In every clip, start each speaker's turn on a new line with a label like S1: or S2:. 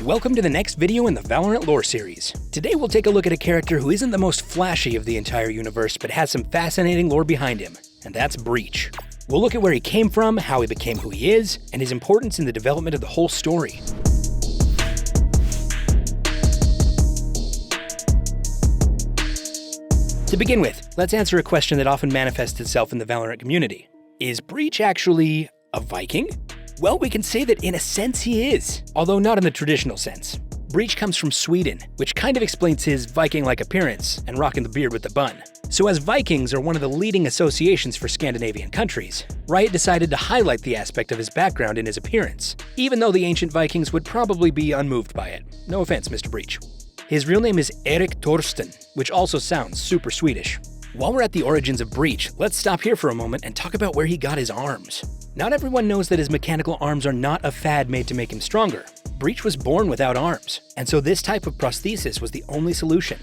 S1: Welcome to the next video in the Valorant lore series. Today we'll take a look at a character who isn't the most flashy of the entire universe, but has some fascinating lore behind him, and that's Breach. We'll look at where he came from, how he became who he is, and his importance in the development of the whole story. To begin with, let's answer a question that often manifests itself in the Valorant community. Is Breach actually a Viking? Well, we can say that in a sense he is, although not in the traditional sense. Breach comes from Sweden, which kind of explains his Viking-like appearance and rocking the beard with the bun. So as Vikings are one of the leading associations for Scandinavian countries, Riot decided to highlight the aspect of his background in his appearance, even though the ancient Vikings would probably be unmoved by it. No offense, Mr. Breach. His real name is Erik Torsten, which also sounds super Swedish. While we're at the origins of Breach, let's stop here for a moment and talk about where he got his arms. Not everyone knows that his mechanical arms are not a fad made to make him stronger. Breach was born without arms, and so this type of prosthesis was the only solution.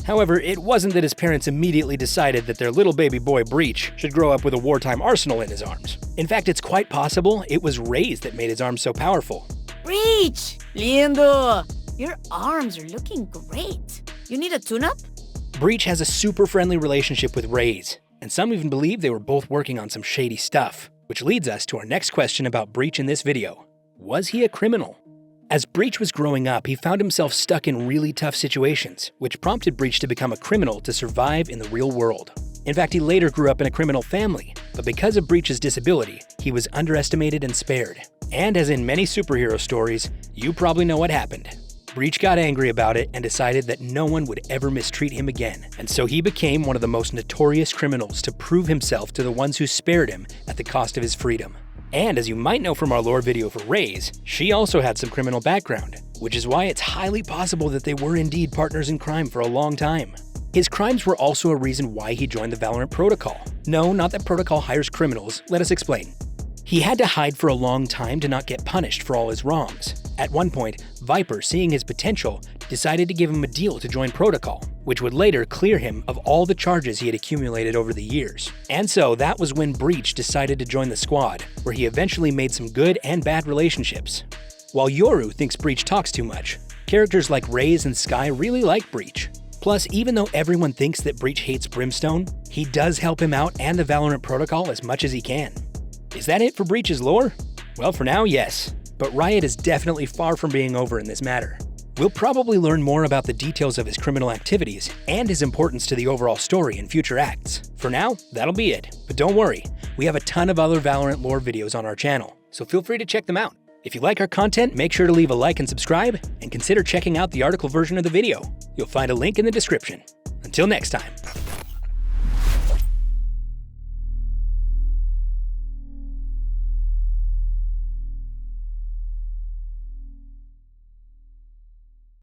S1: However, it wasn't that his parents immediately decided that their little baby boy Breach should grow up with a wartime arsenal in his arms. In fact, it's quite possible it was Raze that made his arms so powerful.
S2: Breach! Lindo! Your arms are looking great. You need a tune-up?
S1: Breach has a super friendly relationship with Raze, and some even believe they were both working on some shady stuff. Which leads us to our next question about Breach in this video. Was he a criminal? As Breach was growing up, he found himself stuck in really tough situations, which prompted Breach to become a criminal to survive in the real world. In fact, he later grew up in a criminal family, but because of Breach's disability, he was underestimated and spared. And as in many superhero stories, you probably know what happened. Breach got angry about it and decided that no one would ever mistreat him again, and so he became one of the most notorious criminals to prove himself to the ones who spared him at the cost of his freedom. And as you might know from our lore video for Raze, she also had some criminal background, which is why it's highly possible that they were indeed partners in crime for a long time. His crimes were also a reason why he joined the Valorant Protocol. No, not that Protocol hires criminals, let us explain. He had to hide for a long time to not get punished for all his wrongs. At one point, Viper, seeing his potential, decided to give him a deal to join Protocol, which would later clear him of all the charges he had accumulated over the years. And so that was when Breach decided to join the squad, where he eventually made some good and bad relationships. While Yoru thinks Breach talks too much, characters like Raze and Skye really like Breach. Plus, even though everyone thinks that Breach hates Brimstone, he does help him out and the Valorant Protocol as much as he can. Is that it for Breach's lore? Well, for now, yes. But Riot is definitely far from being over in this matter. We'll probably learn more about the details of his criminal activities and his importance to the overall story in future acts. For now, that'll be it. But don't worry, we have a ton of other Valorant lore videos on our channel, so feel free to check them out. If you like our content, make sure to leave a like and subscribe, and consider checking out the article version of the video. You'll find a link in the description. Until next time.